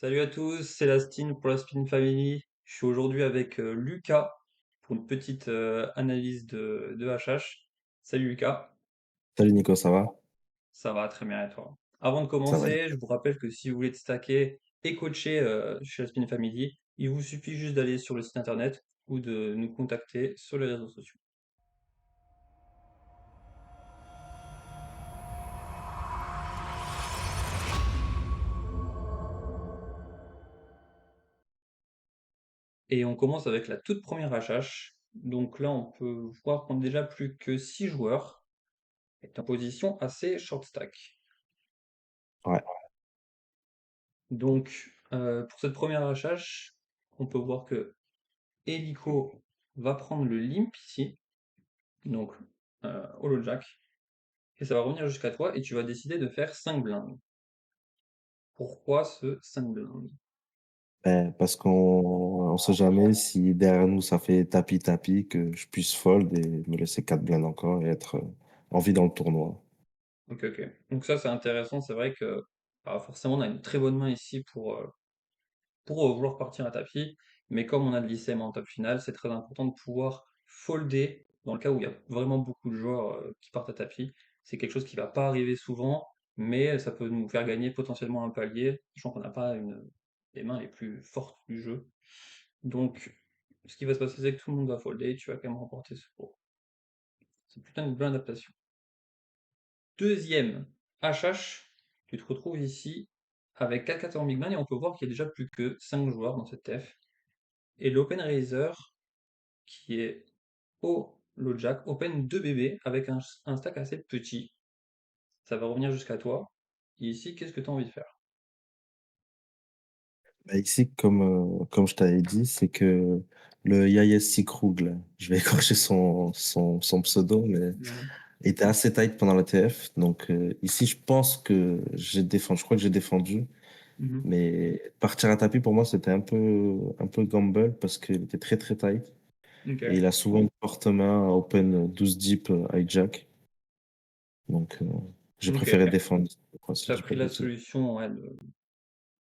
Salut à tous, c'est Lastine pour la Spin Family. Je suis aujourd'hui avec Lucas pour une petite analyse de HH. Salut Lucas, Salut Nico, ça va? ça va très bien et toi? Avant de Ça va. commencer, je vous rappelle que si vous voulez te stacker et coacher chez la Spin Family, il vous suffit juste d'aller sur le site internet ou de nous contacter sur les réseaux sociaux. Et on commence avec la toute première HH. Donc là, on peut voir qu'on a déjà plus que 6 joueurs est en position assez short stack. Ouais. Donc, pour cette première HH, on peut voir que Helico va prendre le limp ici, donc Hollow Jack, et ça va revenir jusqu'à toi, et tu vas décider de faire 5 blindes. Pourquoi ce 5 blindes? Parce qu'on sait jamais si derrière nous ça fait tapis que je puisse fold et me laisser 4 blindes encore et être en vie dans le tournoi. Ok, ok. Donc ça, c'est intéressant, c'est vrai que bah, forcément, on a une très bonne main ici pour vouloir partir à tapis, mais comme on a de l'ICM en top finale, c'est très important de pouvoir folder dans le cas où il y a vraiment beaucoup de joueurs qui partent à tapis. C'est quelque chose qui va pas arriver souvent, mais ça peut nous faire gagner potentiellement un palier, sachant qu'on n'a pas une des mains les plus fortes du jeu. Donc, ce qui va se passer, c'est que tout le monde va folder, et tu vas quand même remporter ce pot. C'est plutôt une bonne adaptation. Deuxième HH, tu te retrouves ici avec 4-14 big blind et on peut voir qu'il y a déjà plus que 5 joueurs dans cette TF. Et l'open raiser qui est au low jack, open 2 bébés avec un stack assez petit. Ça va revenir jusqu'à toi. Et ici, qu'est-ce que tu as envie de faire? Ici, comme je t'avais dit, c'est que le Yayessi Krug, là, je vais écorcher son pseudo, mais Ouais. était assez tight pendant la TF. Donc ici, je pense que j'ai défendu, je crois que j'ai défendu. Mhm. Mais partir à tapis, pour moi, c'était un peu gamble parce qu'il était très très tight. Ok. Et il a souvent une forte main à open 12 deep hijack. Donc, j'ai Ok, préféré ok. défendre, je crois, si Tu je as dis pas pris de la bêtises. solution ouais,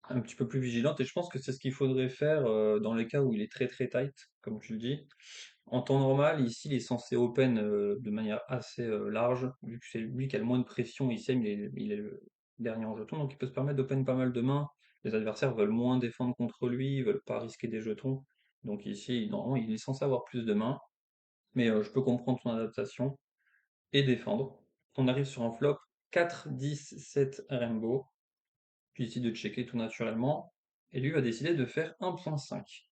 un petit peu plus vigilante et je pense que c'est ce qu'il faudrait faire dans les cas où il est très très tight, comme tu le dis. En temps normal, ici, il est censé open de manière assez large, vu que c'est lui qui a le moins de pression ici, mais il est le dernier en jetons, donc il peut se permettre d'open pas mal de mains. Les adversaires veulent moins défendre contre lui, ils veulent pas risquer des jetons. Donc ici, normalement, il est censé avoir plus de mains, mais je peux comprendre son adaptation et défendre. On arrive sur un flop 4, 10, 7 Rainbow, puis ici de checker tout naturellement, et lui va décider de faire 1.5.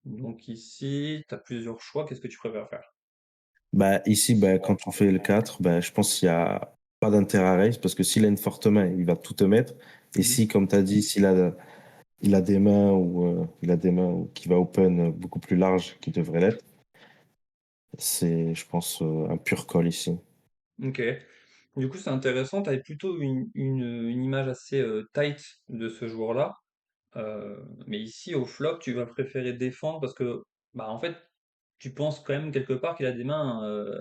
Donc ici, tu as plusieurs choix, qu'est-ce que tu préfères faire? Ici, quand on fait le 4, je pense qu'il y a pas d'intérêt à raise parce que s'il a une forte main, il va tout te mettre. Et Mhm. si, comme tu as dit, il a des mains qui va open beaucoup plus large qui devrait l'être, c'est, je pense, un pur call ici. Ok. Du coup, c'est intéressant. Tu avais plutôt une image assez tight de ce joueur-là. Mais ici, au flop, tu vas préférer défendre parce que, bah, en fait, tu penses quand même quelque part qu'il a des mains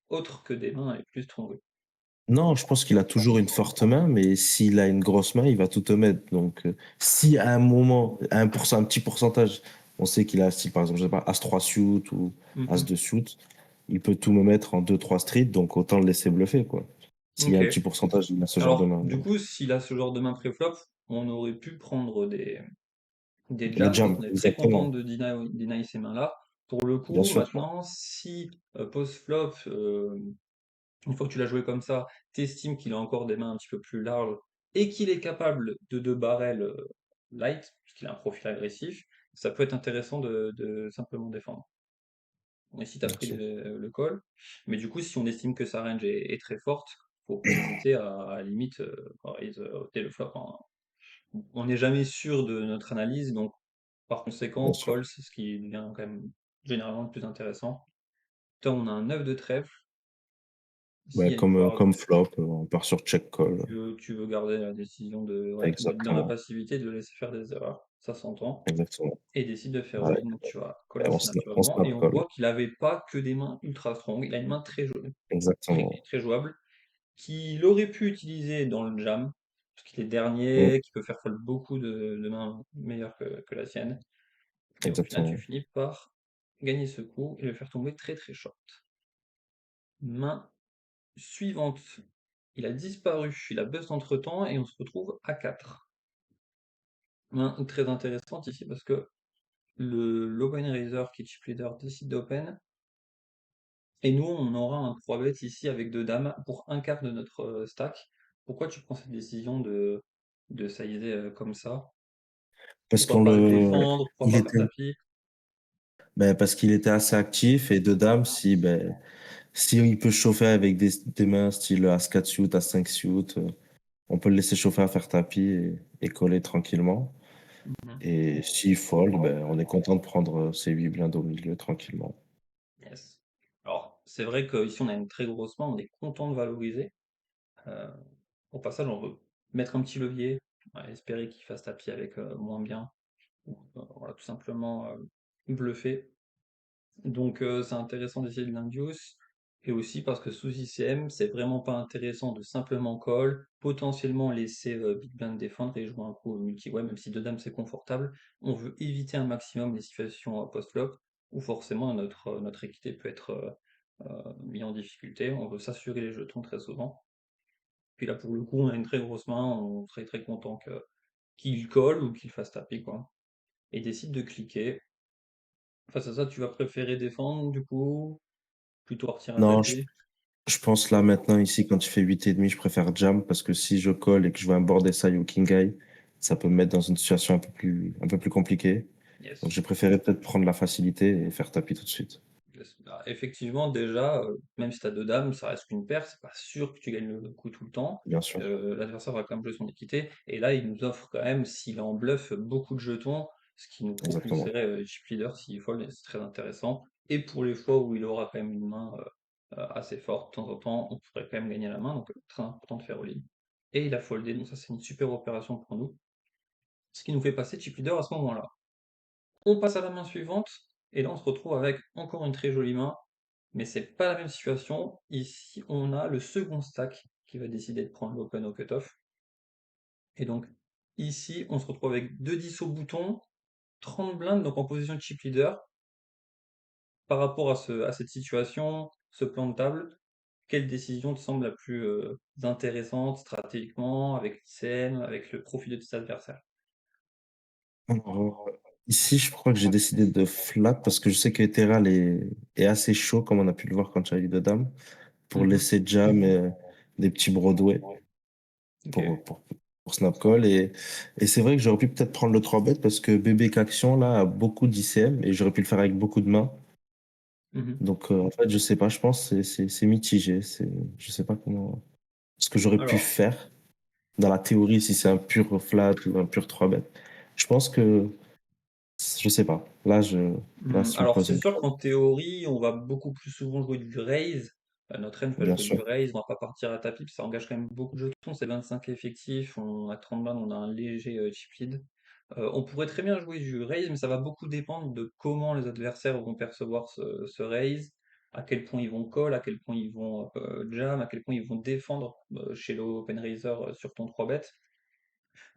autres que des mains les plus strong. Non, je pense qu'il a toujours une forte main, mais s'il a une grosse main, il va tout te mettre. Donc, si à un moment, à un petit pourcentage, on sait qu'il a, si par exemple, je sais pas, As-3 suit ou Mhm. As-2 suit, il peut tout me mettre en 2-3 streets, donc autant le laisser bluffer, quoi. S'il y a Ok. un petit pourcentage, il a ce genre de Alors, main. du Donc, coup, s'il a ce genre de main pré-flop, on aurait pu prendre des le jams parce jam, qu'on est très content exactement, de deny ces mains-là. Pour le bien coup, sûr. maintenant, si post-flop, une fois que tu l'as joué comme ça, t'estimes qu'il a encore des mains un petit peu plus larges et qu'il est capable de 2 barrels light, puisqu'il a un profil agressif, ça peut être intéressant de simplement défendre. Bon, ici, tu as Bien pris sûr. le call, mais du coup, si on estime que sa range est très forte, faut pas hésiter à la limite raise dès le flop, hein. On n'est jamais sûr de notre analyse, donc par Bien conséquent, sûr. call, c'est ce qui devient quand même généralement le plus intéressant. Là, on a un 9 de trèfle. S'il y a une part Comme flop, on part sur check call. tu veux garder la décision de, ouais, d'être dans la Exactement. passivité, de le laisser faire des erreurs, ça s'entend, Exactement. et décide de faire Voilà. win, donc tu vas call Et assez on naturellement, et snap on call. voit qu'il avait pas que des mains ultra strong, il a une main très, Exactement. très jouable, qu'il aurait pu utiliser dans le jam, parce qu'il est Mm, dernier, qu'il peut faire fold beaucoup de mains meilleures que la sienne. Et au final, tu exactement. finis par gagner ce coup et le faire tomber très très short. Main suivante. Il a disparu, il a bust entre-temps et on se retrouve à 4. Main très intéressante ici parce que l'open raiser qui est chip leader décide d'open et nous on aura un 3 bet ici avec deux dames pour un quart de notre stack. Pourquoi tu prends cette décision de sizer comme ça? Parce Pourquoi qu'on pas le le, défendre? il Pourquoi pas faire était, tapis? ben, parce qu'il était assez actif et de dames, si, ben, si il peut chauffer avec des mains style As-4 suit, As-5 suit, on peut le laisser chauffer à faire tapis et coller tranquillement. Mhm. Et s'il fold, ben, on est content de prendre ses 8 blindes au milieu tranquillement. Yes. Alors, c'est vrai qu'ici on a une très grosse main, on est content de valoriser. Euh, Au passage, on veut mettre un petit levier, ouais, espérer qu'il fasse tapis avec moins bien, ou voilà, tout simplement bluffer. Donc c'est intéressant d'essayer de l'induce, et aussi parce que sous ICM, c'est vraiment pas intéressant de simplement call, potentiellement laisser Big Blind défendre et jouer un coup multi-way, même si deux dames c'est confortable. On veut éviter un maximum les situations post-flop, où forcément notre équité peut être mis en difficulté. On veut s'assurer les jetons très souvent. Puis là pour le coup, on a une très grosse main, on serait très content qu'il colle ou qu'il fasse taper, quoi. Et décide de cliquer. Face à ça, tu vas préférer défendre du coup, plutôt partir à Non, tapis. je pense là maintenant ici quand tu fais 8,5, je préfère jam parce que si je colle et que je veux un board SI ou king eye, ça peut me mettre dans une situation un peu plus compliquée. Donc Yes. j'ai préféré peut-être prendre la facilité et faire tapis tout de suite. Yes. Bah, effectivement, déjà, même si tu as deux dames, ça reste qu'une paire, c'est pas sûr que tu gagnes le coup tout le temps. Bien sûr, L'adversaire va quand même jouer son équité. Et là, il nous offre quand même, s'il est en bluff, beaucoup de jetons, ce qui nous exactement. propulserait chip leader s'il fold, et c'est très intéressant. Et pour les fois où il aura quand même une main assez forte, de temps en temps, on pourrait quand même gagner la main, donc très important de faire all-in. Et il a foldé, donc ça c'est une super opération pour nous. Ce qui nous fait passer chip leader à ce moment-là. On passe à la main suivante, et là on se retrouve avec encore une très jolie main, mais c'est pas la même situation. Ici, on a le second stack qui va décider de prendre l'open au cutoff. Et donc, ici, on se retrouve avec 2 10 au bouton, 30 blindes, donc en position de chip leader. Par rapport à cette situation, ce plan de table, quelle décision te semble la plus intéressante stratégiquement, avec l'ICM, avec le profil de tes adversaires? Alors, ici, je crois que j'ai décidé de flat parce que je sais que Ethereal est assez chaud, comme on a pu le voir quand j'avais eu de dames, pour Mhm. laisser jam des petits Broadway Ok. pour, pour, pour snap call. Et c'est vrai que j'aurais pu peut-être prendre le 3 bet parce que BB Action là a beaucoup d'ICM et j'aurais pu le faire avec beaucoup de mains. Mhm. Donc en fait, je sais pas, je pense que c'est mitigé. Je sais pas comment ce que j'aurais pu Alors, faire dans la théorie si c'est un pur flat ou un pur 3 bet. Je pense que je sais pas. Là si tu me Alors poses c'est une sûr colle, qu'en théorie, on va beaucoup plus souvent jouer du raise. Notre range va bien jouer du sûr. raise, on va pas partir à tapis, puis ça engage quand même beaucoup de jetons, c'est 25 effectifs, on a 30 balles, on a un léger chip lead. On pourrait très bien jouer du raise, mais ça va beaucoup dépendre de comment les adversaires vont percevoir ce raise, à quel point ils vont call, à quel point ils vont jam, à quel point ils vont défendre chez l'open raiser sur ton 3 bet.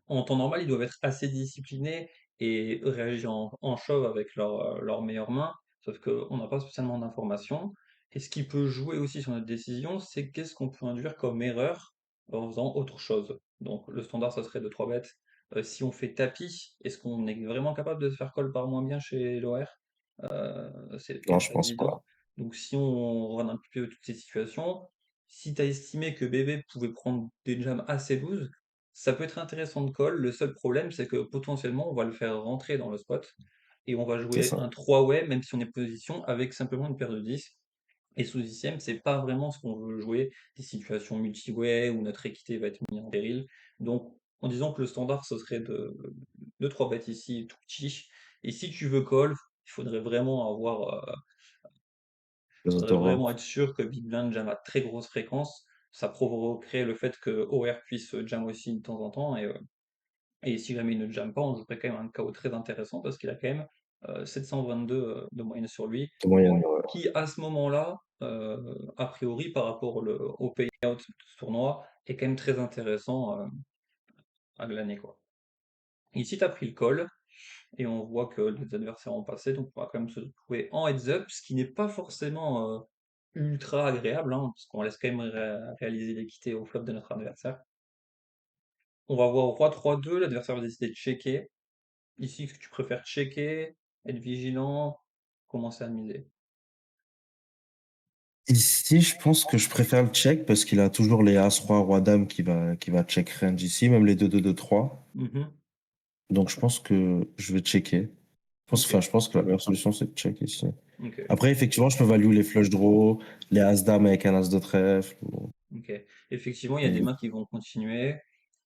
En temps normal, ils doivent être assez disciplinés et réagir en shove avec leur meilleure main, sauf qu'on n'a pas spécialement d'informations. Et ce qui peut jouer aussi sur notre décision, c'est qu'est-ce qu'on peut induire comme erreur en faisant autre chose. Donc le standard, ça serait de 3 bêtes. Si on fait tapis, est-ce qu'on est vraiment capable de se faire call par moins bien chez l'OR? C'est quand Non, même je pas pense évident. pas. Donc si on run un petit peu toutes ces situations, si tu as estimé que bébé pouvait prendre des jams assez loose, ça peut être intéressant de call. Le seul problème, c'est que potentiellement, on va le faire rentrer dans le spot et on va C'est jouer ça. un 3-way, même si on est position, avec simplement une paire de 10. Et sous ICM, c'est pas vraiment ce qu'on veut jouer, des situations multi-way où notre équité va être mise en péril. Donc, en disant que le standard, ce serait de 3 bêtes ici, tout petit. Et si tu veux call, il Les faudrait vraiment autorompes. être sûr que Big Blind jam à très grosse fréquence. Ça provoquerait le fait que OR puisse jam aussi de temps en temps. Et si jamais il ne jamme pas, on jouerait quand même un KO très intéressant parce qu'il a quand même 722 de moyenne sur lui, De moyenne, ouais. qui à ce moment-là, a priori par rapport au payout de ce tournoi, est quand même très intéressant à glaner, quoi. Ici, tu as pris le col, et on voit que les adversaires ont passé, donc on va quand même se trouver en heads up, ce qui n'est pas forcément ultra agréable, hein, parce qu'on laisse quand même réaliser l'équité au flop de notre adversaire. On va voir roi 3-2, l'adversaire va décider de checker. Ici, est-ce que tu préfères checker, être vigilant, commencer à miser? Ici, je pense que je préfère le check parce qu'il a toujours les As, Roi, Roi, Dame qui va check range ici, même les 2-2-2-3. Mhm. Donc, je pense que je vais checker. Ok, Je pense que la meilleure solution, c'est de check ici. ok. Après, effectivement, je peux value les flush draw, les As, Dame avec un As de trèfle. Ok. Effectivement, il y a des Mais mains qui vont continuer.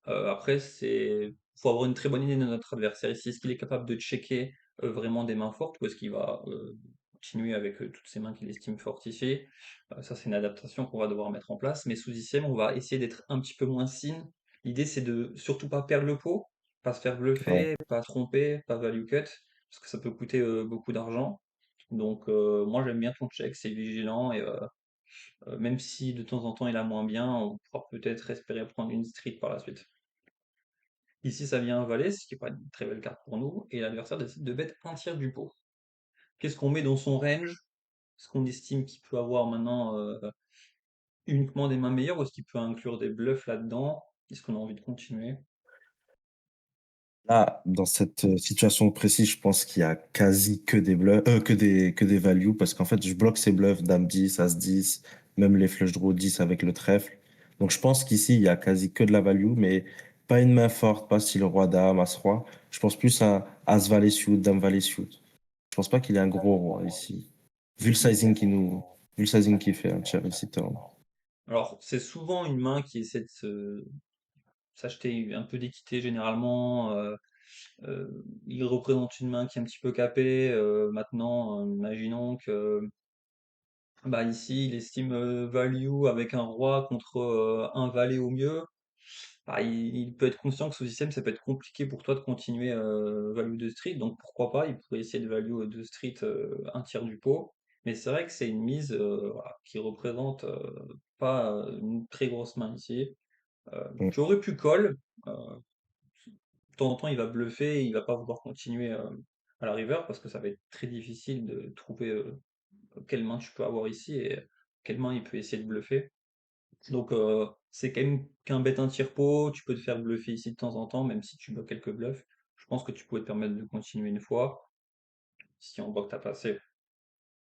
Après, faut avoir une très bonne idée de notre adversaire ici. Est-ce qu'il est capable de checker vraiment des mains fortes ou est-ce qu'il va continuer avec toutes ces mains qu'il estime fortes ici? Ça, c'est une adaptation qu'on va devoir mettre en place. Mais sous ICM, on va essayer d'être un petit peu moins sin. L'idée, c'est de surtout pas perdre le pot, pas se faire ouais. bluffer, pas tromper, pas value cut, parce que ça peut coûter beaucoup d'argent. Donc, moi, j'aime bien ton check, c'est vigilant et même si de temps en temps il a moins bien, on pourra peut-être espérer prendre une street par la suite. Ici, ça vient un valet, ce qui n'est pas une très belle carte pour nous, et l'adversaire décide de bet un tiers du pot. Qu'est-ce qu'on met dans son range? Est-ce qu'on estime qu'il peut avoir maintenant uniquement des mains meilleures ou est-ce qu'il peut inclure des bluffs là-dedans? Est-ce qu'on a envie de continuer? Là, dans cette situation précise, je pense qu'il y a quasi que des bluffs, que des values, parce qu'en fait, je bloque ces bluffs, Dame 10, As 10, même les flush draw 10 avec le trèfle. Donc, je pense qu'ici, il y a quasi que de la value, mais pas une main forte, pas style roi, dame, as, roi. Je pense plus à As valet suit, Dame valet suit. Je pense pas qu'il y ait un gros roi ici. Vu le Ok. sizing vu le sizing qu'il fait, un tiers ici, turn. Alors, c'est souvent une main qui essaie de s'acheter un peu d'équité généralement. Il représente une main qui est un petit peu capée. Maintenant, imaginons que bah ici, il estime value avec un roi contre un valet au mieux. Bah, il peut être conscient que ce système, ça peut être compliqué pour toi de continuer value de street, donc pourquoi pas, il pourrait essayer de value de street un tiers du pot. Mais c'est vrai que c'est une mise voilà, qui représente pas une très grosse main ici. Mm, Tu aurais pu call, de temps en temps il va bluffer, il va pas vouloir continuer à la river parce que ça va être très difficile de trouver quelle main tu peux avoir ici et quelle main il peut essayer de bluffer. Donc c'est quand même qu'un bet un tiers pot, tu peux te faire bluffer ici de temps en temps, même si tu bloques quelques bluffs. Je pense que tu pourrais te permettre de continuer une fois. Si on voit que t'as passé,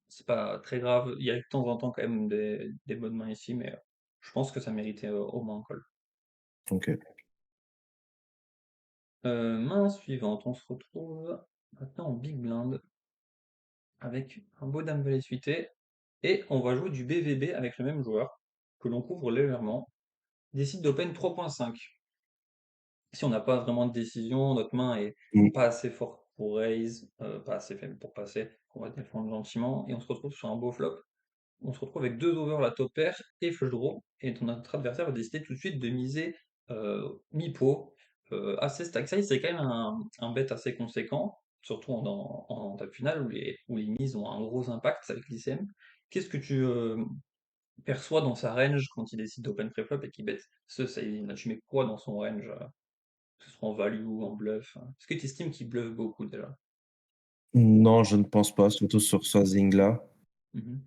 c'est pas très grave. Il y a de temps en temps quand même des bonnes mains ici, mais je pense que ça méritait au moins un call. ok. Main suivante, on se retrouve maintenant en big blind avec un beau dame valet suité et on va jouer du BVB avec le même joueur que l'on couvre légèrement. Décide d'open 3.5. Si on n'a pas vraiment de décision, notre main est Mm. pas assez forte pour raise, pas assez faible pour passer, on va défendre gentiment, et on se retrouve sur un beau flop. On se retrouve avec deux overs, la top pair et flush draw, et notre adversaire va décider tout de suite de miser mi-pot, assez stack size, c'est quand même un bet assez conséquent, surtout en table finale où les mises ont un gros impact avec l'ICM. Qu'est-ce que tu perçois dans sa range quand il décide d'open pré-flop et qu'il bet ce size? Là, tu mets quoi dans son range? Que ce soit en value ou en bluff, hein. Est-ce que tu estimes qu'il bluffe beaucoup déjà? Non, je ne pense pas, surtout sur ce sizing-là. Mhm.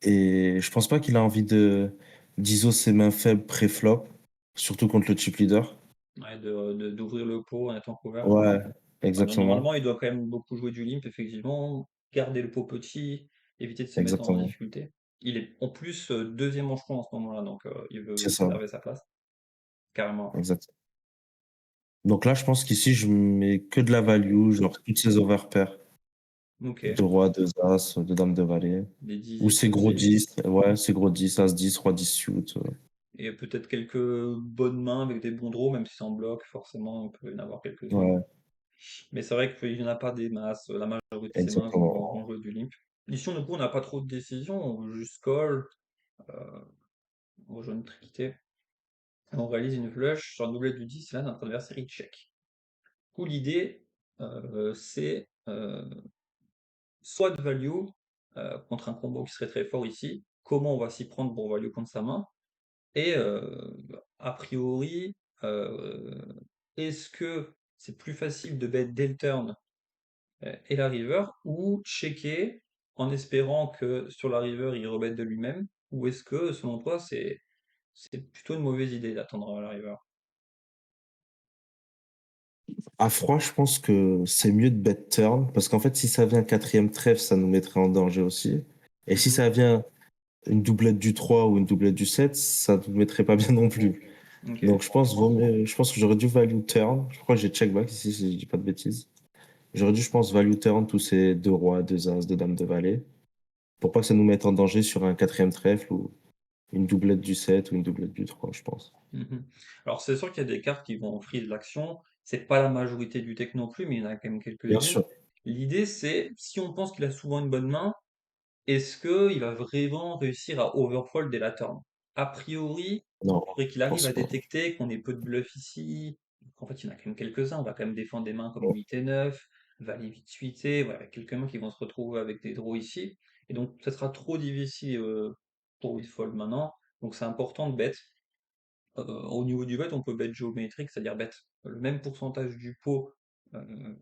Et je pense pas qu'il a envie de d'ISO ses mains faibles pré-flop, surtout contre le chip leader. Ouais, d'ouvrir le pot en étant couvert. Ouais, Ouais, exactement, normalement, il doit quand même beaucoup jouer du limp, effectivement. Garder le pot petit, éviter de se mettre en exactement. difficulté. Il est en plus deuxième manchon en ce moment-là, donc il C'est veut ça, préserver sa place. Carrément. exact. Donc là, je pense qu'ici, je mets que de la value, genre toutes ces overpairs. Ok. De roi, deux as, de dame de valet. Des Ou 10 c'est gros aussi. 10, ouais, c'est gros 10, as 10, roi 10 suit. Et peut-être quelques bonnes mains avec des bons draws, même si c'est en bloc, forcément, on peut y en avoir quelques-unes. Ouais, Mais c'est vrai qu'il n'y en a pas des masses. La majorité de ces mains vont exactement. jouer du limp. Ici, du coup, on n'a pas trop de décisions. On veut juste call. On rejoint une triquetée. On réalise une flush sur un doublet du 10. Là, notre adversaire, il check. Du coup, l'idée, c'est soit de value contre un combo qui serait très fort ici. Comment on va s'y prendre pour value contre sa main? Et a priori, est-ce que c'est plus facile de bet dès le turn et la river, ou checker en espérant que sur la river il rebête de lui-même, ou est-ce que selon toi c'est plutôt une mauvaise idée d'attendre la river? À froid, je pense que c'est mieux de bet turn, parce qu'en fait, si ça vient quatrième trèfle, ça nous mettrait en danger aussi. Et si Mhm. ça vient une doublette du 3 ou une doublette du 7, ça nous mettrait pas bien non plus. Ok. Donc je pense que j'aurais dû value turn. Je crois que j'ai check back ici, si je dis pas de bêtises. J'aurais dû, je pense, value turn tous ces deux rois, deux as, deux dames de valet, pour pas que ça nous mette en danger sur un quatrième trèfle ou une doublette du 7 ou une doublette du 3, je pense. Mhm. Alors c'est sûr qu'il y a des cartes qui vont freeze l'action, c'est pas la majorité du deck non plus, mais il y en a quand même Bien quelques-unes. sûr. L'idée c'est, si on pense qu'il a souvent une bonne main, est-ce qu'il va vraiment réussir à overfold dès la turn? A priori, Non, il faudrait qu'il je arrive pense à pas. détecter qu'on ait peu de bluffs ici. En fait, il y en a quand même quelques-uns. On va quand même défendre des mains comme 8 et 9, Valet 8 8 et voilà, quelques mains qui vont se retrouver avec des draws ici. Et donc, ça sera trop difficile pour with fold maintenant. Donc, c'est important de bet. Au niveau du bet, on peut bet géométrique, c'est-à-dire bet le même pourcentage du pot, euh,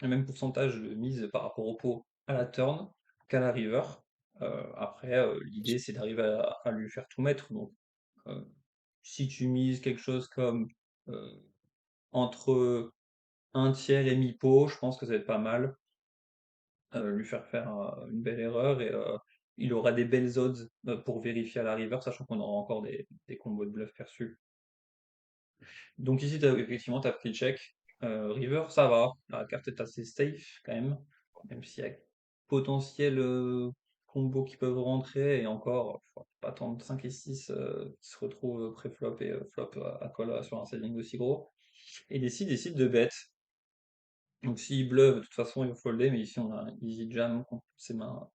le même pourcentage de mise par rapport au pot à la turn qu'à la river. Après, l'idée c'est d'arriver à lui faire tout mettre. Donc, euh, si tu mises quelque chose comme euh, entre un tiers et mi-pot, je pense que ça va être pas mal. Lui faire faire une belle erreur et il aura des belles odds pour vérifier à la river, sachant qu'on aura encore des combos de bluff perçus. Donc ici, effectivement, tu as pris le check. River, ça va. La carte est assez safe quand même s'il y a potentiel combos qui peuvent rentrer. Et encore, faut pas attendre 5 et 6 qui se retrouvent pré-flop et flop à call sur un setting aussi gros. Et décide de bet. Donc s'il bluff, de toute façon, il va folder. Mais ici, on a un easy jam contre ses mains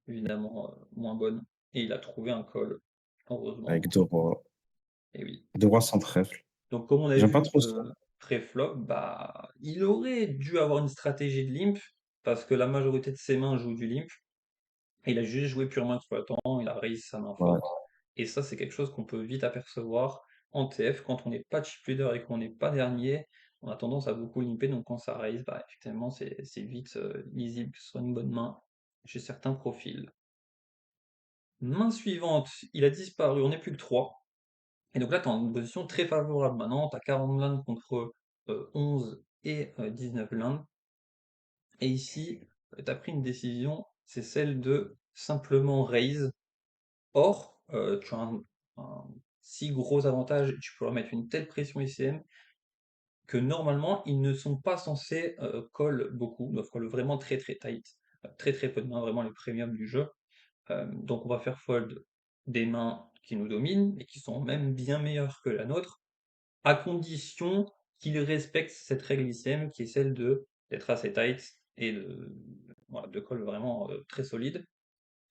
évidemment moins bonnes. Et il a trouvé un call, heureusement. Avec Et oui. deux rois sans trèfle. Donc, comme on a J'aime pas vu trop ça. pré-flop, bah, il aurait dû avoir une stratégie de limp, parce que la majorité de ses mains jouent du limp. Et il a juste joué purement exploitant, il a raise sa main Ouais. forte. Et ça, c'est quelque chose qu'on peut vite apercevoir en TF quand on n'est pas chip leader et qu'on n'est pas dernier. On a tendance à beaucoup limper, donc quand ça raise, bah, effectivement, c'est vite lisible que ce soit une bonne main chez certains profils. Main suivante, il a disparu, on n'est plus que 3. Et donc là, tu es en une position très favorable maintenant, tu as 40 blindes contre 11 et 19 blindes. Et ici, tu as pris une décision, c'est celle de simplement raise. Or, tu as un si gros avantage, tu peux leur mettre une telle pression ICM que normalement, ils ne sont pas censés call beaucoup, ils doivent call vraiment très très tight. Très très peu de mains, vraiment les premiums du jeu. Donc on va faire fold des mains qui nous dominent et qui sont même bien meilleures que la nôtre à condition qu'il respecte cette règle ICM qui est celle de d'être assez tight et voilà, de call vraiment très solide.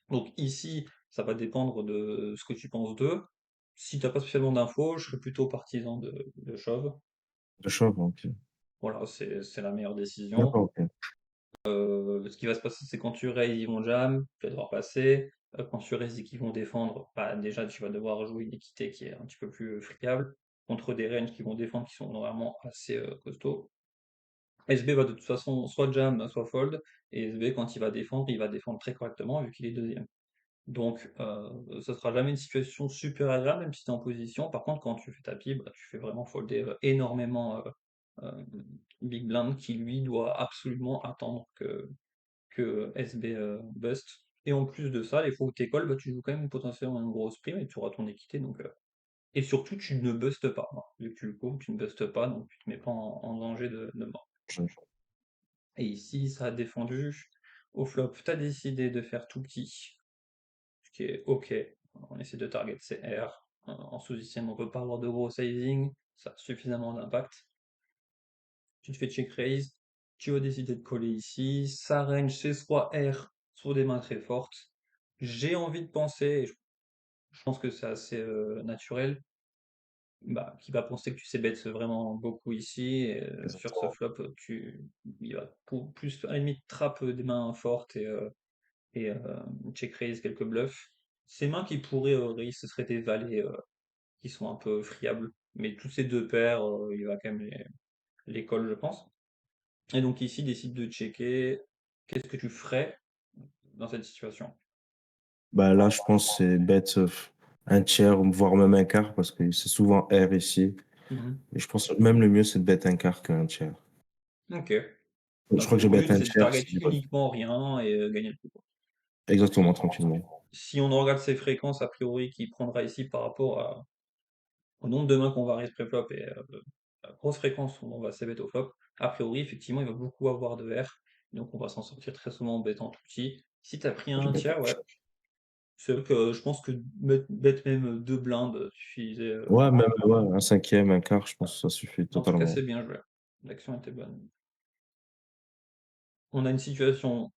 Donc ici, ça va dépendre de ce que tu penses d'eux. Si t'as pas spécialement d'infos, je serais plutôt partisan de shove. Le chauve, ok. Voilà, c'est la meilleure décision. D'accord, ok. Ce qui va se passer, c'est quand tu raises, ils vont jam, tu vas devoir passer. Quand tu raises et qu'ils vont défendre, bah, déjà tu vas devoir jouer une équité qui est un petit peu plus friable contre des ranges qui vont défendre qui sont vraiment assez costauds. SB va de toute façon soit jam, soit fold, et SB quand il va défendre très correctement vu qu'il est deuxième. Donc ça sera jamais une situation super agréable même si tu es en position. Par contre quand tu fais tapis, bah, tu fais vraiment folder énormément euh, Big Blind qui lui doit absolument attendre que SB bust. Et en plus de ça, les fois où t'écolles, bah, tu joues quand même potentiellement une grosse prime et tu auras ton équité. Donc, et surtout, tu ne bustes pas, hein. Vu que tu le couvres, tu ne bustes pas, donc tu te mets pas en danger de mort. Je- Et ici, ça a défendu. Au flop, tu as décidé de faire tout petit, ce qui est OK. On essaie de target CR. En sous-ICM, on peut pas avoir de gros sizing, ça a suffisamment d'impact. Tu te fais check raise, tu vas décider de coller ici, ça range c'est soit R, soit des mains très fortes. J'ai envie de penser, et je pense que c'est assez naturel, bah, qui va penser que tu sais bet vraiment beaucoup ici, et sur ce Exactement. flop, il va plus à la limite trap des mains fortes et check raise quelques bluffs. Ces mains qui pourraient raise, ce seraient des valets qui sont un peu friables. mais tous ces deux paires, il va quand même les call, je pense. Et donc ici, décide de checker. Qu'est-ce que tu ferais dans cette situation? Bah là, je pense que c'est bête un tiers, voire même un quart, parce que c'est souvent R ici. Mhm. Et je pense que même le mieux, c'est de bet un quart qu'un tiers. Ok. Je Donc crois que je au bet mieux, un c'est de tiers target si j'ai pas... uniquement rien et gagner le coup, quoi. Exactement, tranquillement. Si on regarde ses fréquences, a priori, qu'il prendra ici par rapport au nombre de mains qu'on va raise pré-flop et la grosse fréquence où on va c-bet au flop, a priori, effectivement, il va beaucoup avoir de R. Donc on va s'en sortir très souvent en bettant tout petit. Si t'as pris Je un bet tiers, un ouais, tiers. c'est vrai que je pense que bet même deux blindes suffisait. Ouais, même ouais, un cinquième, un quart, je pense que ça suffit En tout cas, totalement. c'est bien joué. L'action était bonne. On a une situation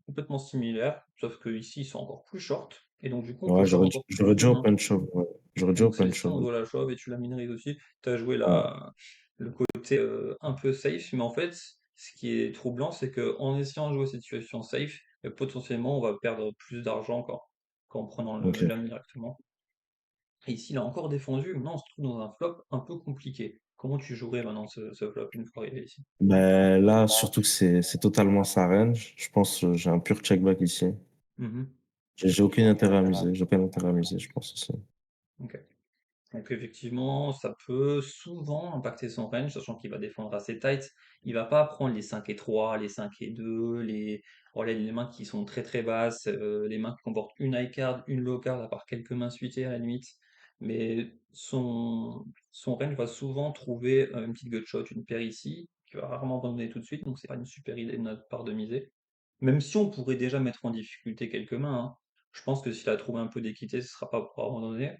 complètement similaire, sauf que ici ils sont encore plus short, et donc du coup on peut Ouais, short encore plus j'aurais de dû mains. open shove. Ouais. J'aurais dû Donc open celle-ci on shove. doit la shove et tu la minerais aussi. Tu as joué Ouais, le côté un peu safe, mais en fait ce qui est troublant c'est que en essayant de jouer cette situation safe, potentiellement on va perdre plus d'argent qu'en prenant ok. l'âme directement. Et ici il a encore défendu, maintenant on se trouve dans un flop un peu compliqué. Comment tu jouerais maintenant ce flop une fois arrivé ici? Ben là, surtout que c'est totalement sa range. Je pense que j'ai un pur check back ici. Mhm. J'ai aucun intérêt à miser. J'ai aucun intérêt à miser, je pense aussi. Ok. Donc effectivement, ça peut souvent impacter son range, sachant qu'il va défendre assez tight. Il va pas prendre les 5 et 3, les 5 et 2, voilà, les mains qui sont très très basses, les mains qui comportent une high card, une low card, à part quelques mains suitées à la limite. Mais son range va souvent trouver une petite gutshot, une paire ici, qui va rarement abandonner tout de suite, donc c'est pas une super idée de notre part de miser. Même si on pourrait déjà mettre en difficulté quelques mains, hein. Je pense que s'il a trouvé un peu d'équité, ce sera pas pour abandonner.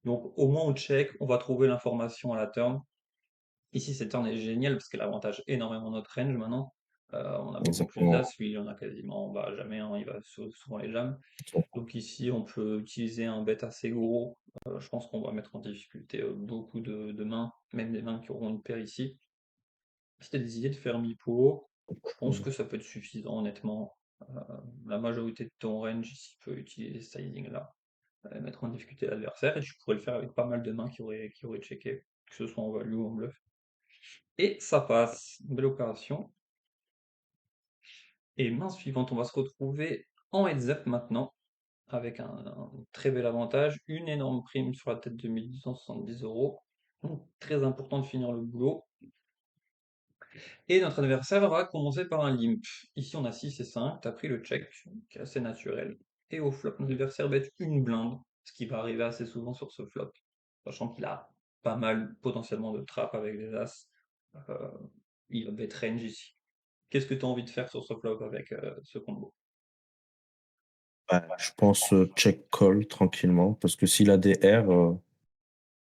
Donc au moins on check, on va trouver l'information à la turn. Ici cette turn est géniale parce qu'elle avantage énormément notre range maintenant. On a beaucoup plus Exactement. d'as, lui il en a quasiment bah, jamais, hein, il va souvent les jams. Donc ici on peut utiliser un bet assez gros. Je pense qu'on va mettre en difficulté beaucoup de mains, même des mains qui auront une paire ici. Si tu as des idées de faire mi-pot, je pense que ça peut être suffisant honnêtement. Euh, la majorité de ton range ici peut utiliser ce sizing là, mettre en difficulté l'adversaire, et tu pourrais le faire avec pas mal de mains qui auraient checké, que ce soit en value ou en bluff. Et ça passe, belle opération. Et main suivante, on va se retrouver en heads up maintenant, avec un très bel avantage, une énorme prime sur la tête de 1270 €. Donc très important de finir le boulot. Et notre adversaire va commencer par un limp. Ici on a 6 et 5, t'as pris le check, qui est assez naturel. Et au flop, notre adversaire bet une blinde, ce qui va arriver assez souvent sur ce flop, sachant qu'il a pas mal potentiellement de trappes avec des as. Euh, il va bet range ici. Qu'est-ce que tu as envie de faire sur ce flop avec ce combo? Ouais, je pense check call tranquillement, parce que s'il a des R,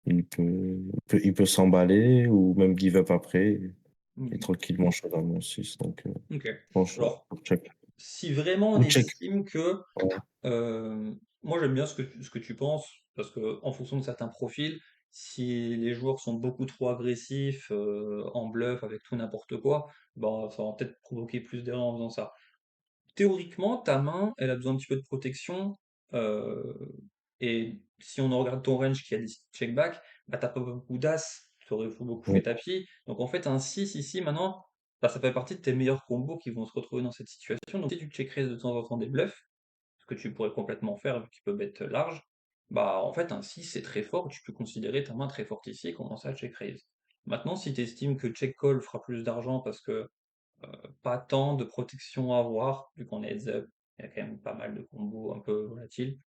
il peut s'emballer ou même give up après et Mhm. tranquillement showdown mon 6. Donc, Ok. je pense Alors, check. si vraiment on Ou check. estime que Ouais. moi, j'aime bien ce que tu penses, parce que en fonction de certains profils, si les joueurs sont beaucoup trop agressifs, en bluff, avec tout n'importe quoi, bah, ça va peut-être provoquer plus d'erreurs en faisant ça. Théoriquement, ta main, elle a besoin un petit peu de protection, euh, et si on en regarde ton range qui a des checkbacks, bah, t'as pas beaucoup d'as, faut beaucoup fait Ouais. tapis. Donc en fait, un 6 ici, maintenant, bah, ça fait partie de tes meilleurs combos qui vont se retrouver dans cette situation. Donc si tu check raise de temps en temps des bluffs, ce que tu pourrais complètement faire vu qu'ils peuvent être larges, bah en fait un 6 c'est très fort, tu peux considérer ta main très forte ici et commencer à check raise. Maintenant, si tu estimes que check call fera plus d'argent parce que pas tant de protection à avoir, vu qu'on est heads up, il y a quand même pas mal de combos un peu volatiles,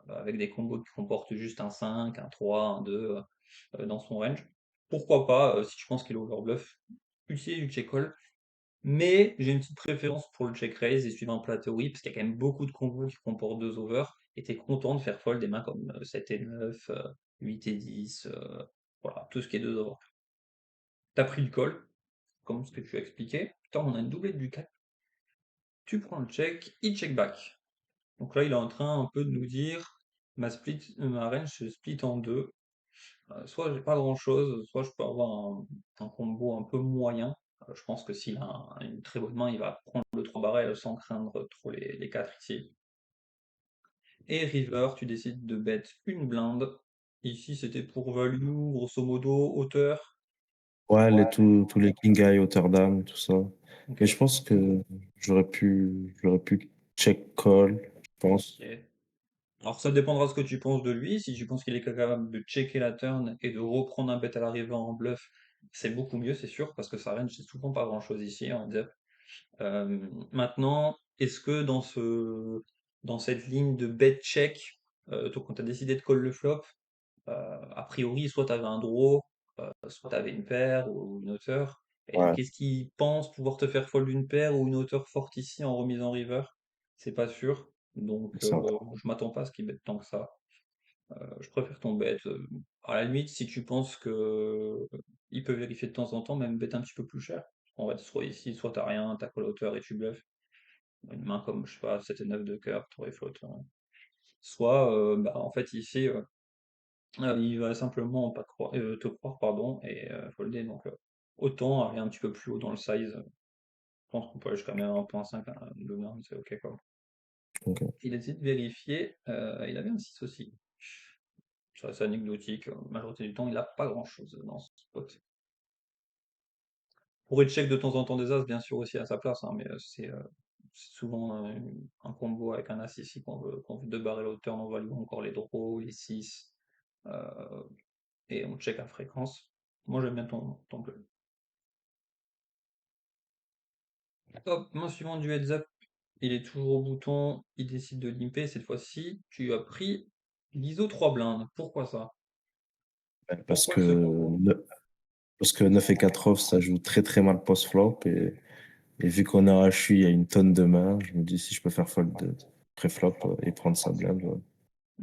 avec des combos qui comportent juste un 5, un 3, un 2 dans son range. Pourquoi pas, si tu penses qu'il est overbluff, utiliser du check call, mais j'ai une petite préférence pour le check raise et suivant plateau oui, parce qu'il y a quand même beaucoup de combos qui comportent 2 overs, et t'es content de faire fold des mains comme 7 et 9, 8 et 10, voilà, tout ce qui est 2 overs. T'as pris le call, comme ce que tu as expliqué. Putain, on a une doublette du 4. Tu prends le check, il check back. Donc là, il est en train un peu de nous dire ma range se split en deux. Soit j'ai pas grand chose, soit je peux avoir un combo un peu moyen. Je pense que s'il a une très bonne main, il va prendre le 3 barrel sans craindre trop les 4 ici. Et river, tu décides de bet une blinde. Ici, c'était pour value, grosso modo, hauteur. Ouais, tous les King Eye, Rotterdam, tout ça. Ok. Mais je pense que j'aurais pu check call, je pense. Ok. Alors ça dépendra de ce que tu penses de lui. Si tu penses qu'il est capable de checker la turn et de reprendre un bet à l'arrivée en bluff, c'est beaucoup mieux, c'est sûr, parce que sa range, c'est souvent pas grand-chose ici en heads up. Maintenant, est-ce que dans cette ligne de bet check, toi, quand tu as décidé de call le flop, a priori, soit tu avais un draw, soit tu avais une paire ou une hauteur. Et Ouais, donc, est-ce qu'il pense pouvoir te faire fold une paire ou une hauteur forte ici en remise en river? C'est pas sûr. Donc, c'est ça. je m'attends pas à ce qu'il bête tant que ça. Je préfère ton bet. À la limite, si tu penses que il peut vérifier de temps en temps, même bet un petit peu plus cher. En fait, soit ici, soit t'as rien, t'as call hauteur et tu bluffes. Une main comme, je sais pas, 7 et 9 de cœur, t'aurais flotte, hein. Soit, bah, en fait, ici, il va simplement pas te croire, pardon, et folder. Donc, autant aller un petit peu plus haut dans le size. Je pense qu'on peut aller jusqu'à même 1.5 de main, c'est ok quoi. Ok. Il a essayé de vérifier, il avait un 6 aussi. C'est assez anecdotique. La majorité du temps, il a pas grand-chose dans ce spot. Pourrait check de temps en temps des as, bien sûr, aussi à sa place, hein, mais c'est souvent un combo avec un as ici qu'on veut deux barrer l'auteur, on value encore les draws, les 6, euh, et on check à fréquence. Moi, j'aime bien ton play. Hop, main suivante du heads up, il est toujours au bouton, il décide de limper, cette fois-ci, tu as pris l'ISO 3 blindes. Pourquoi ça? Ouais, Pourquoi ce combo? parce que 9 et 4 off, ça joue très très mal post-flop. Et vu qu'on est en HU, il y a une tonne de mains. Je me dis si je peux faire fold de pré-flop et prendre sa blinde, ouais,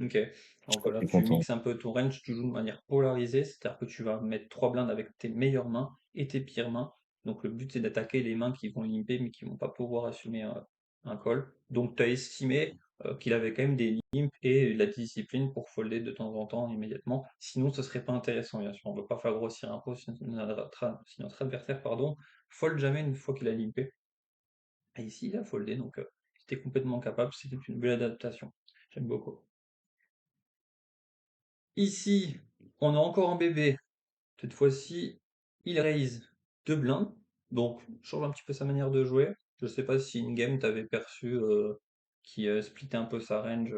Ok, je donc serais là plus tu content. mixes un peu ton range, tu joues de manière polarisée, c'est-à-dire que tu vas mettre 3 blindes avec tes meilleures mains et tes pires mains. Donc le but c'est d'attaquer les mains qui vont limper mais qui vont pas pouvoir assumer un call. Donc tu as estimé qu'il avait quand même des limps et de la discipline pour folder de temps en temps immédiatement. Sinon ce serait pas intéressant bien sûr, on ne veut pas faire grossir un pot si notre adversaire pardon, fold jamais une fois qu'il a limpé. Et ici il a foldé donc c'était complètement capable, c'était une belle adaptation. J'aime beaucoup. Ici, on est encore en bébé. Cette fois-ci, il raise 2 blindes. Donc, change un petit peu sa manière de jouer. Je sais pas si in-game, tu avais perçu qu'il splittait un peu sa range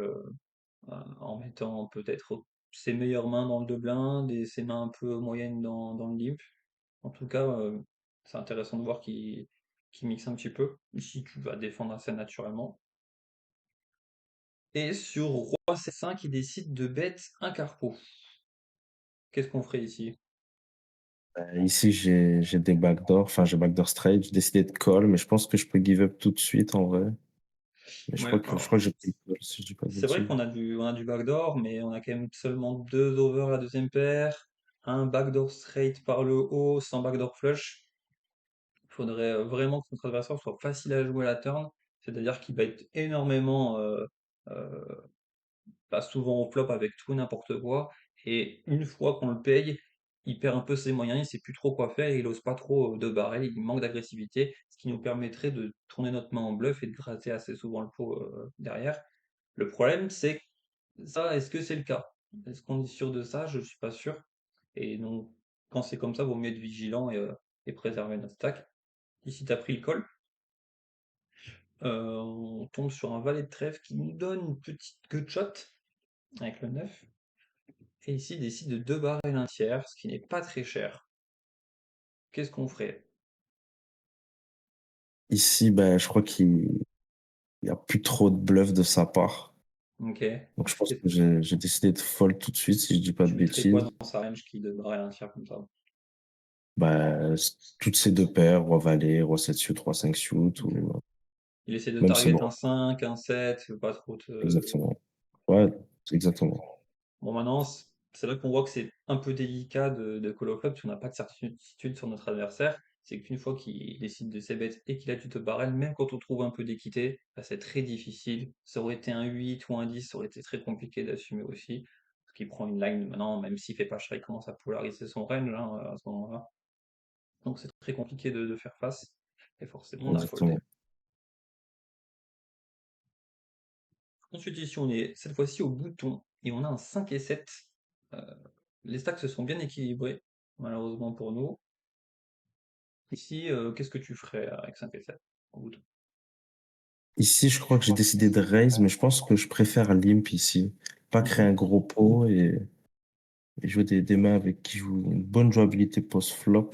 en mettant peut-être ses meilleures mains dans le 2 blindes et ses mains un peu moyennes dans le limp. En tout cas, c'est intéressant de voir qu'il mixe un petit peu. Ici, tu vas défendre assez naturellement. Et sur Roi C5, il décide de bet un carreau. Qu'est-ce qu'on ferait ici? Ici, j'ai des backdoors, enfin j'ai backdoor straight. J'ai décidé de call, mais je pense que je peux give up tout de suite en vrai. Mais Ouais, je alors, crois que j'ai pris call si je dis pas de c'est vrai bêtises. qu'on a du backdoor, mais on a quand même seulement deux overs la deuxième paire, un backdoor straight par le haut sans backdoor flush. Il faudrait vraiment que notre adversaire soit facile à jouer à la turn, c'est-à-dire qu'il va être énormément, euh, pas souvent au flop avec tout et n'importe quoi, et une fois qu'on le paye, il perd un peu ses moyens, il sait plus trop quoi faire, il ose pas trop de barrer, il manque d'agressivité, ce qui nous permettrait de tourner notre main en bluff et de gratter assez souvent le pot derrière. Le problème, c'est ça, est-ce que c'est le cas? Est-ce qu'on est sûr de ça? Je suis pas sûr. Et donc, quand c'est comme ça, vaut mieux être vigilant et préserver notre stack. Ici, tu as pris le call. On tombe sur un valet de trèfle qui nous donne une petite gutshot avec le 9. Et ici, il décide de 2 barrer un tiers, ce qui n'est pas très cher. Qu'est-ce qu'on ferait? Ici, ben, je crois qu'il y a plus trop de bluff de sa part. Ok. Donc je pense Et que j'ai décidé de fold tout de suite si je dis pas de tu mettrais quoi bêtises. dans sa range qui de barrer un tiers comme ça? Ben, toutes ces deux paires, roi valet, roi 7 suit, roi 5 suit, Ok. ou Il essaie de même target solo. un 5, un 7, il veut pas trop te. Exactement. Ouais, exactement. Bon, maintenant, c'est là qu'on voit que c'est un peu délicat de call au flop, parce qu'on n'a pas de certitude sur notre adversaire. C'est qu'une fois qu'il décide de ses bêtes et qu'il a du top barrel, même quand on trouve un peu d'équité, bah, c'est très difficile. Ça aurait été un 8 ou un 10, ça aurait été très compliqué d'assumer aussi. Parce qu'il prend une line maintenant, même s'il fait pas cher, il commence à polariser son range hein, à ce moment-là. Donc c'est très compliqué de faire face. Et forcément, on a foldé. Exactement. Ensuite, ici, on est cette fois-ci au bouton et on a un 5 et 7. Les stacks se sont bien équilibrés, malheureusement pour nous. Ici, qu'est-ce que tu ferais avec 5 et 7 en bout. Ici, je crois que j'ai décidé de raise, mais je pense que je préfère limp ici. Pas créer Mhm. un gros pot et jouer des mains avec qui jouent une bonne jouabilité post-flop.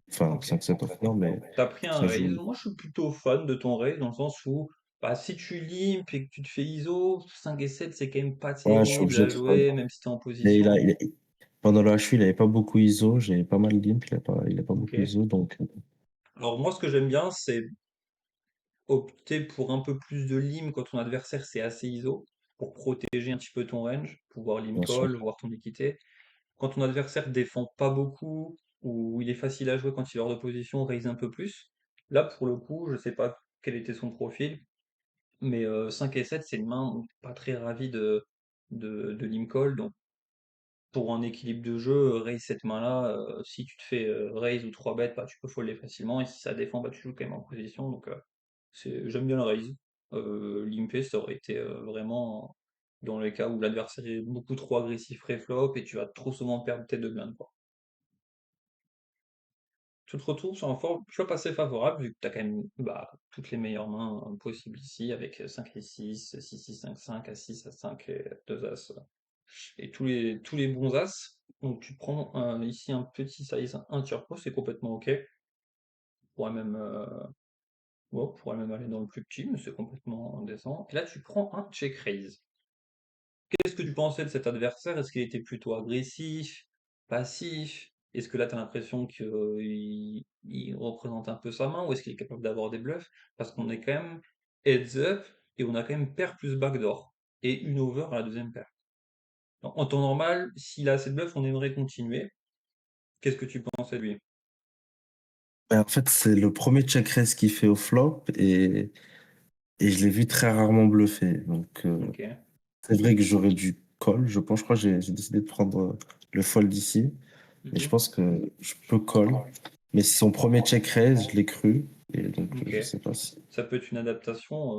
Enfin, Ok. 5-7 off, non, mais T'as pris un ça raise. joue. Moi, je suis plutôt fan de ton raise dans le sens où, bah, si tu limp et que tu te fais ISO, 5 et 7, c'est quand même pas Ouais, je suis terrible obligé à de fold. jouer, même si t'es en Mais position. pendant le HU, il avait pas beaucoup ISO. J'avais pas mal limp. Il a pas Ok. beaucoup ISO. Donc, Alors, moi, ce que j'aime bien, c'est opter pour un peu plus de lim quand ton adversaire c'est assez ISO, pour protéger un petit peu ton range, pouvoir lim bien sûr. call, voir ton équité. Quand ton adversaire défend pas beaucoup, ou il est facile à jouer quand il est hors de position, raise un peu plus. Là, pour le coup, je sais pas quel était son profil, mais 5 et 7, c'est une main où t'es pas très ravi de lim call, donc pour un équilibre de jeu, raise cette main-là, si tu te fais raise ou 3 bêtes, bah, tu peux folder facilement, et si ça défend, bah, tu joues quand même en position, donc j'aime bien le raise. Limper, ça aurait été vraiment dans les cas où l'adversaire est beaucoup trop agressif pré-flop et tu vas trop souvent perdre tête de blinde, quoi. Tu te retrouves sur un flop assez favorable, vu que tu as quand même bah, toutes les meilleures mains possibles ici, avec 5 et 6, 6, 6, 5, 5, A6, A5 et 2 As, et tous les bons As. Donc tu prends ici un petit size, un turbo, c'est complètement ok. On pourrait même, ouais, on pourrait même aller dans le plus petit, mais c'est complètement décent. Et là, tu prends un check raise. Qu'est-ce que tu pensais de cet adversaire? Est-ce qu'il était plutôt agressif, passif? Est-ce que là, tu as l'impression qu'il représente un peu sa main ou est-ce qu'il est capable d'avoir des bluffs? Parce qu'on est quand même heads up et on a quand même paire plus backdoor et une over à la deuxième paire. En temps normal, s'il a assez de bluffs, on aimerait continuer. Qu'est-ce que tu pensais de lui? Ben, en fait, c'est le premier check raise qu'il fait au flop et je l'ai vu très rarement bluffer. Donc, Ok. c'est vrai que j'aurais dû call. Je crois que j'ai décidé de prendre le fold ici. Et je Mhm. pense que je peux call. Mais c'est son premier check raise, je l'ai cru. Et donc, Ok. je sais pas si. Ça peut être une adaptation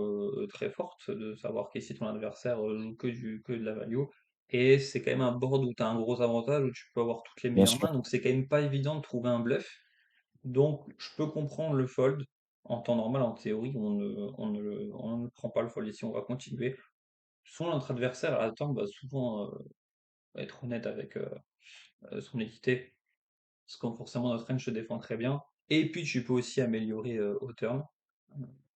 très forte de savoir qu'ici ton adversaire joue que de la value. Et c'est quand même un board où tu as un gros avantage, où tu peux avoir toutes les Bien meilleures sûr. mains. Donc c'est quand même pas évident de trouver un bluff. Donc je peux comprendre le fold. En temps normal, en théorie, on ne prend pas le fold ici, on va continuer. Soit notre adversaire à la turn va souvent être honnête avec son équité. Parce que forcément notre range se défend très bien. Et puis tu peux aussi améliorer au turn.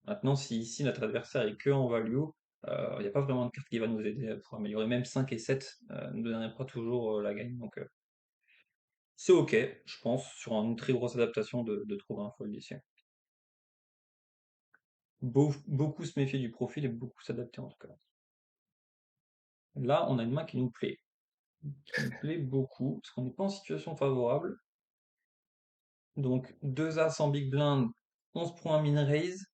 Maintenant, si ici notre adversaire est que en value, il n'y a pas vraiment de carte qui va nous aider pour améliorer. Même 5 et 7 ne donneraient pas toujours la gagne. Donc c'est ok, je pense, sur une très grosse adaptation de trouver un fold ici. Beaucoup se méfier du profil et beaucoup s'adapter en tout cas. Là, on a une main qui nous plaît beaucoup, parce qu'on n'est pas en situation favorable. Donc 2 As en big blind, on se prend un min raise.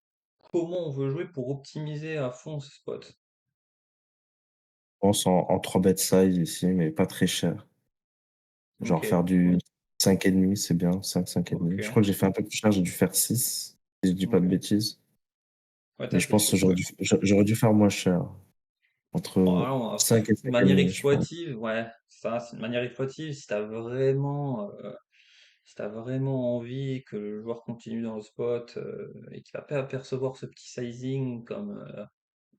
Comment on veut jouer pour optimiser à fond ce spot? Je pense en 3 bet size ici, mais pas très cher. Ok, Genre faire du 5,5, c'est bien. 5,5. Je ok, crois que j'ai fait un peu plus cher, j'ai dû faire 6, si je dis pas de ok. bêtises. Ouais, Mais t'as je fait pense que 6, ouais. j'aurais dû faire moins cher. Bon, Entre alors, 5 et de manière 5,5, je pense. exploitive, ouais, ça, c'est une manière exploitive. Si t'as vraiment envie que le joueur continue dans le spot et qu'il va pas apercevoir ce petit sizing comme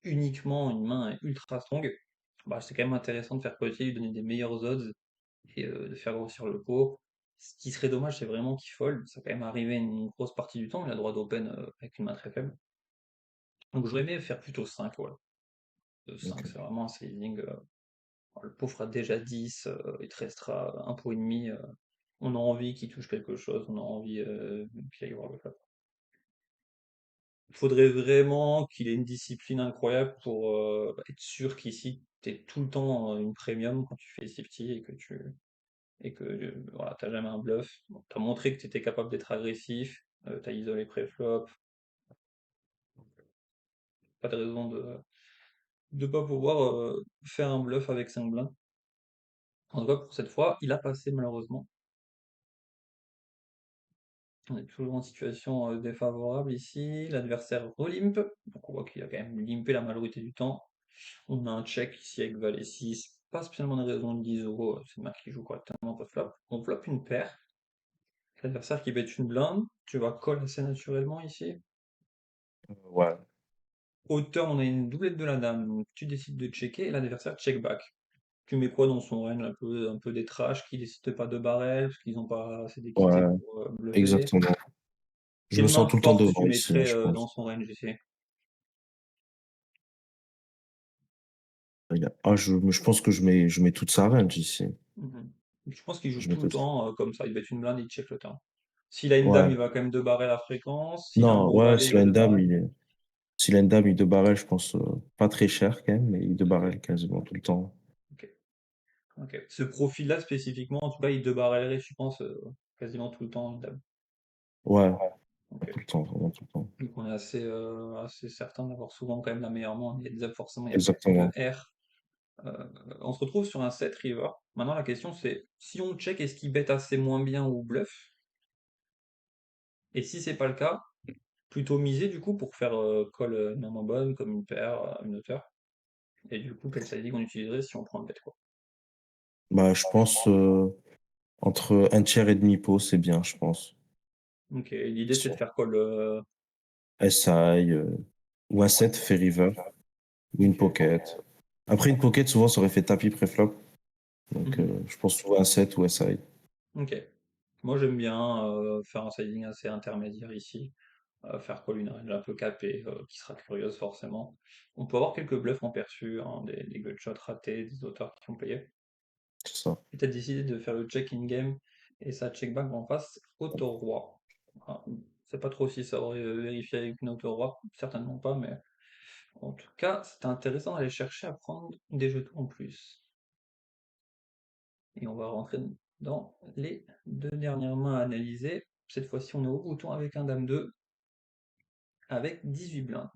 uniquement une main ultra strong, bah, c'est quand même intéressant de faire coter, lui donner des meilleurs odds et de faire grossir le pot. Ce qui serait dommage, c'est vraiment qu'il fold. Ça a quand même arrivé une grosse partie du temps. Il a le droit d'open avec une main très faible. Donc j'aurais aimé faire plutôt 5, ouais. 5, c'est Ok. vraiment un sizing. Le pot fera déjà 10, il te restera un pot et demi. On a envie qu'il touche quelque chose, on a envie qu'il aille voir le flop. Il faudrait vraiment qu'il ait une discipline incroyable pour être sûr qu'ici, tu es tout le temps une premium quand tu fais si petit et que voilà, t'as jamais un bluff. Tu as montré que tu étais capable d'être agressif, tu as isolé pré-flop, pas de raison de pas pouvoir faire un bluff avec 5 blindes. En tout cas, pour cette fois, il a passé malheureusement. On est toujours en situation défavorable ici. L'adversaire relimpe. Donc on voit qu'il a quand même limpé la majorité du temps. On a un check ici avec valet 6. pas spécialement de raison de 10 euros, c'est une main qui joue correctement post-flop. On flop une paire, l'adversaire qui bet une blinde, tu vas call assez naturellement ici. Ouais, Au turn, on a une doublette de la dame, donc tu décides de checker et l'adversaire check back. Tu mets quoi dans son range? Un peu des trash qui décident pas de barrel, parce qu'ils n'ont pas assez d'équité ouais, pour bluffer. exactement. Je me Quelle main sens tout le temps forte tu devant ici, hein, mettrais je dans pense. son range ici? Je pense que je mets toute sa range ici. Mhm. Je pense qu'il joue Je mets tout le toute... temps comme ça, il bet une blinde, il check le turn. S'il a une dame, Ouais. il va quand même deux barrels à fréquence. S'il a un Non, bon ouais, valet, il va deux barrels. s'il a une dame, il deux barrel, je pense, pas très cher quand même, mais il deux Ok, barrel quasiment tout le temps. ok, ok. Ce profil-là spécifiquement, en tout cas, il deux barrellerait, je pense, quasiment tout le temps une dame. Ouais, Ok. tout le temps, vraiment tout le temps. Donc on est assez certain d'avoir souvent quand même la meilleure main. Il y a des apps, forcément, il n'y a pas que Exactement. R. Euh, on se retrouve sur un set river. Maintenant, la question c'est, si on check, est-ce qu'il bet assez moins bien ou bluff? Et si c'est pas le cas, plutôt miser du coup pour faire call une main moins bonne, comme une paire, une hauteur. Et du coup, quel sizing on utiliserait si on prend le bet quoi. Bah, je pense, entre un tiers et demi pot, c'est bien, je pense. Ok, l'idée c'est de faire call. SI, ou un set fait river, ou une Ok. pocket. Après, une pocket, souvent, ça aurait fait tapis préflop. Donc, Mhm. je pense souvent un set ou SI. Ok. Moi j'aime bien faire un sizing assez intermédiaire ici. Faire call une range un peu capée, qui sera curieuse forcément. On peut avoir quelques bluffs en perçu, hein, des gutshots ratés, des auteurs qui ont payé. C'est ça. Peut-être décider de faire le check in game et ça check back en face auto-roi. Ah, c'est pas trop si ça aurait vérifié avec une auto-roi, certainement pas, mais en tout cas, c'était intéressant d'aller chercher à prendre des jetons en plus. Et on va rentrer dans les deux dernières mains à analyser. Cette fois-ci, on est au bouton avec un dame 2 avec 18 blindes.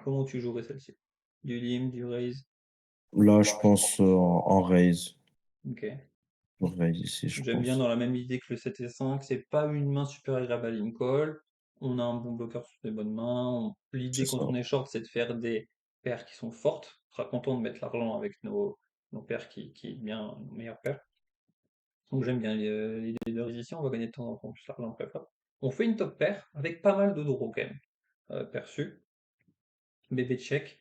Comment tu jouerais celle-ci? Du limp, du raise? Là, je pense, en raise. Ok. En raise ici, je J'aime bien pense. dans la même idée que le 7 et 5, c'est pas une main super agréable à Lincoln. On a un bon bloqueur sur les bonnes mains. C'est L'idée ça. quand on est short, c'est de faire des paires qui sont fortes. On sera content de mettre l'argent avec nos paires qui est bien une meilleure paire. Donc j'aime bien l'idée de raise ici, on va gagner de temps en temps plus l'argent préfère. On fait une top paire avec pas mal de draws quand même, perçu. Bébé check.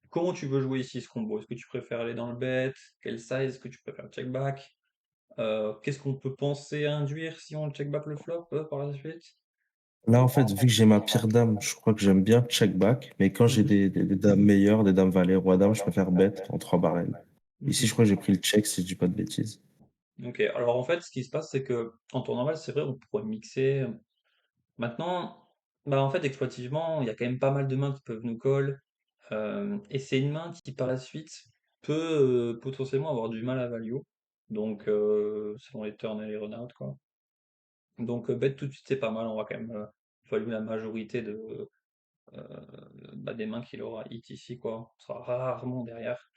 Comment tu veux jouer ici ce combo? Est-ce que tu préfères aller dans le bet? Quel size? Est-ce que tu préfères check back? Qu'est-ce qu'on peut penser induire si on check back le flop par la suite? Là, en fait, vu que j'ai ma pire dame, je crois que j'aime bien check back. Mais quand j'ai Mhm, des dames meilleures, des dames valet, roi dame, je préfère bet en trois barrels. Ici, je mhm. crois que j'ai pris le check si je dis pas de bêtises. Ok, alors en fait, ce qui se passe, c'est que en tour normal, c'est vrai, on pourrait mixer. Maintenant, bah en fait, exploitivement, il y a quand même pas mal de mains qui peuvent nous call. Et c'est une main qui, par la suite, peut potentiellement avoir du mal à value. Donc, selon les turns et les run-out, quoi. Donc, bet tout de suite, c'est pas mal. On va quand même value la majorité des mains qu'il aura hit ici, quoi. On sera rarement derrière.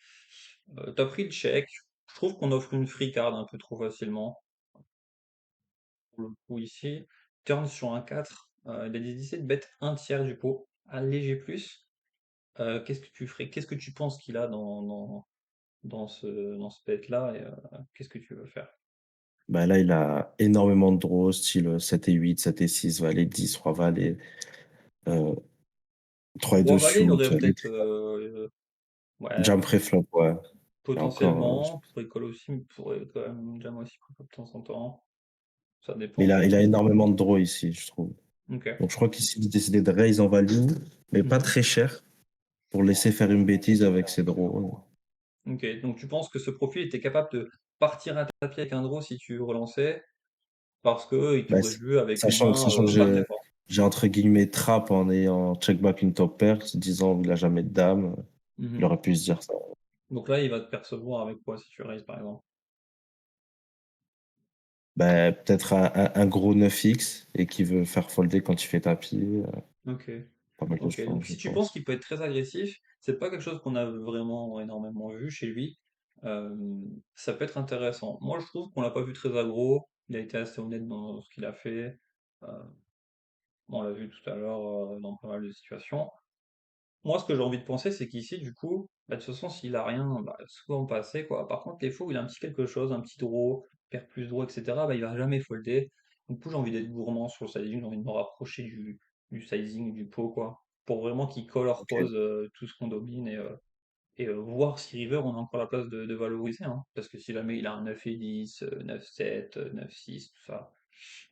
T'as pris le check. Je trouve qu'on offre une free card un peu trop facilement. Pour le coup, ici, turn sur un 4. Il a décidé de bet un tiers du pot. Un léger plus. Qu'est-ce que tu ferais? Qu'est-ce que tu penses qu'il a dans ce bet-là? Et qu'est-ce que tu veux faire? Bah là, il a énormément de draws, style 7 et 8, 7 et 6, valet 10, roi valet, euh, 3 et 2 Roi Valet, il shoot, aurait peut-être. Ouais, jam préflop, ouais. Et encore, potentiellement. Pourrait call aussi, mais pourrait quand même jam aussi de temps en temps. Ça mais dépend. il a énormément de draws ici, je trouve. Ok. Donc je crois qu'ici, il a décidé de raise en value, mais pas Mhm. très cher, pour laisser faire une bêtise avec ses draws. Ok, donc tu penses que ce profil était capable de partir à tapis avec un draw si tu relançais, parce que il Bah, t'aurait vu avec une main sachant que pas très forte. j'ai entre guillemets trap en ayant check back une top pair, se disant il a jamais de dame, il Mhm. aurait pu se dire ça. Donc là, il va te percevoir avec quoi si tu raises par exemple? Bah, peut-être un gros 9x et qui veut faire folder quand il fait tapis. Ok. Pas mal de Ok, donc choses, je si tu penses pense. qu'il peut être très agressif, c'est pas quelque chose qu'on a vraiment énormément vu chez lui. Euh, Ça peut être intéressant. Moi, je trouve qu'on l'a pas vu très aggro. Il a été assez honnête dans ce qu'il a fait. Euh, on l'a vu tout à l'heure dans pas mal de situations. Moi, ce que j'ai envie de penser, c'est qu'ici, du coup, bah, de toute façon, s'il a rien, bah, souvent passé, quoi. Par contre, les fois où il a un petit quelque chose, un petit draw, perd plus draw, etc., bah, il va jamais folder. Du coup, j'ai envie d'être gourmand sur le sizing, j'ai envie de me rapprocher du sizing, du pot, quoi. Pour vraiment qu'il color Ok. pose tout ce qu'on domine et voir si river, on a encore la place de valoriser, hein. Parce que si jamais il a un 9 et 10, 9-7, 9-6, tout ça,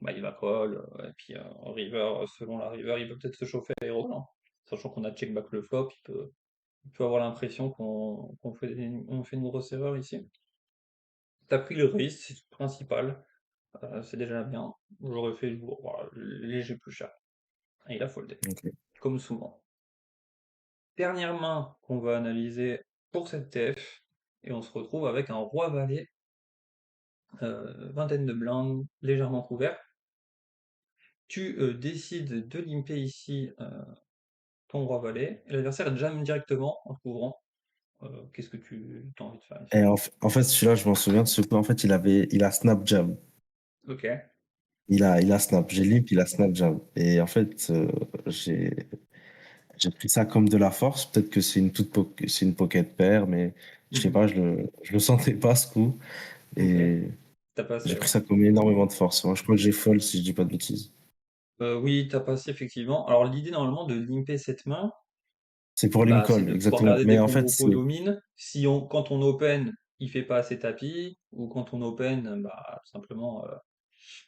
bah, il va call, et puis en river, selon la river, il peut peut-être se chauffer à aéro, hein. Sachant qu'on a check back le flop, il peut avoir l'impression on fait une grosse erreur ici. T'as pris le risque, c'est le principal, c'est déjà bien. J'aurais fait voilà, léger plus cher. Et il a foldé, Ok. comme souvent. Dernière main qu'on va analyser pour cette TF, et on se retrouve avec un roi-valet, vingtaine de blindes, légèrement couvert. Tu décides de limper ici ton roi-valet, et l'adversaire jam directement en te couvrant. Qu'est-ce que tu as envie de faire Et ici? en fait, celui-là, je m'en souviens de ce coup. En fait, il a snap jam. Ok. Il a snap. J'ai limp, il a snap jam. Et en fait, j'ai pris ça comme de la force. Peut-être que c'est une pocket pair, mais je sais Mhm. pas, je le sentais pas ce coup. Ok. Et T'as j'ai passé, pris ouais. ça comme énormément de force. Moi, je crois que j'ai fold si je dis pas de bêtises. Oui, t'as passé effectivement. Alors l'idée normalement de limper cette main, C'est pour bah, c'est Lincoln, de pouvoir exactement. garder Mais des en fait, combos qu'on c'est, domine. Si on, quand on open, il fait pas assez tapis, ou quand on open, bah simplement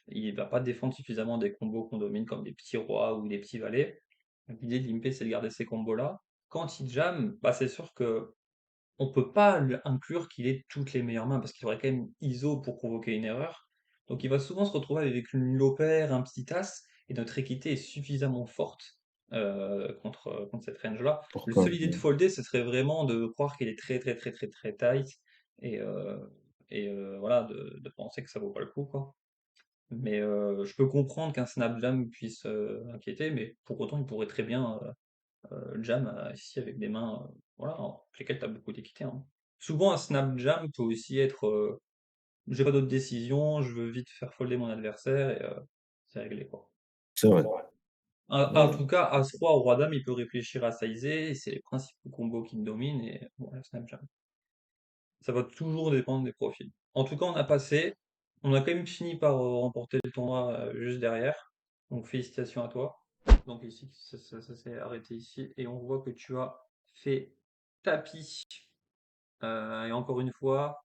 il va pas défendre suffisamment des combos qu'on domine, comme des petits rois ou des petits valets. Donc, l'idée de limper, c'est de garder ces combos-là. Quand il jam, bah c'est sûr que on peut pas inclure qu'il ait toutes les meilleures mains parce qu'il faudrait quand même ISO pour provoquer une erreur. Donc il va souvent se retrouver avec une low pair, un petit as, et notre équité est suffisamment forte contre cette range-là. Le pourquoi? seul idée de folder, ce serait vraiment de croire qu'il est très très très très très tight et, voilà, de penser que ça vaut pas le coup, quoi. Mais je peux comprendre qu'un snap jam puisse inquiéter, mais pour autant il pourrait très bien jam ici avec des mains voilà, avec lesquelles tu as beaucoup d'équité, hein. Souvent, un snap jam peut aussi être j'ai pas d'autre décision, je veux vite faire folder mon adversaire et c'est réglé, quoi. C'est vrai. En Ouais. tout cas, As-Roi ou Roi-Dame, il peut réfléchir à sizer, et c'est les principaux combos qui le dominent, et bon, le snap jam. Ça va toujours dépendre des profils. En tout cas, on a quand même fini par remporter le tournoi juste derrière. Donc félicitations à toi. Donc ici, ça s'est arrêté ici. Et on voit que tu as fait tapis. Et encore une fois,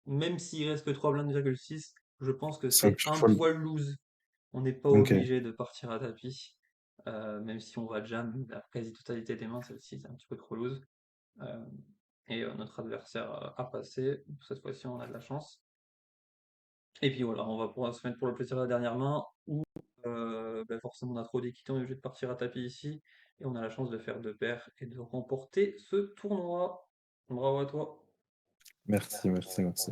même s'il reste que 3 blindes 6, je pense que Ça, c'est je un fold. poil loose. On n'est pas Ok. obligé de partir à tapis. Même si on va jam la quasi-totalité des mains, celle-ci c'est un petit peu trop loose. Euh, et notre adversaire a passé. Cette fois-ci, on a de la chance. Et puis voilà, on va pouvoir se mettre pour le plaisir de la dernière main, où bah, forcément on a trop d'équité, on est obligé de partir à tapis ici, et on a la chance de faire deux paires et de remporter ce tournoi. Bravo à toi. Merci, merci, merci.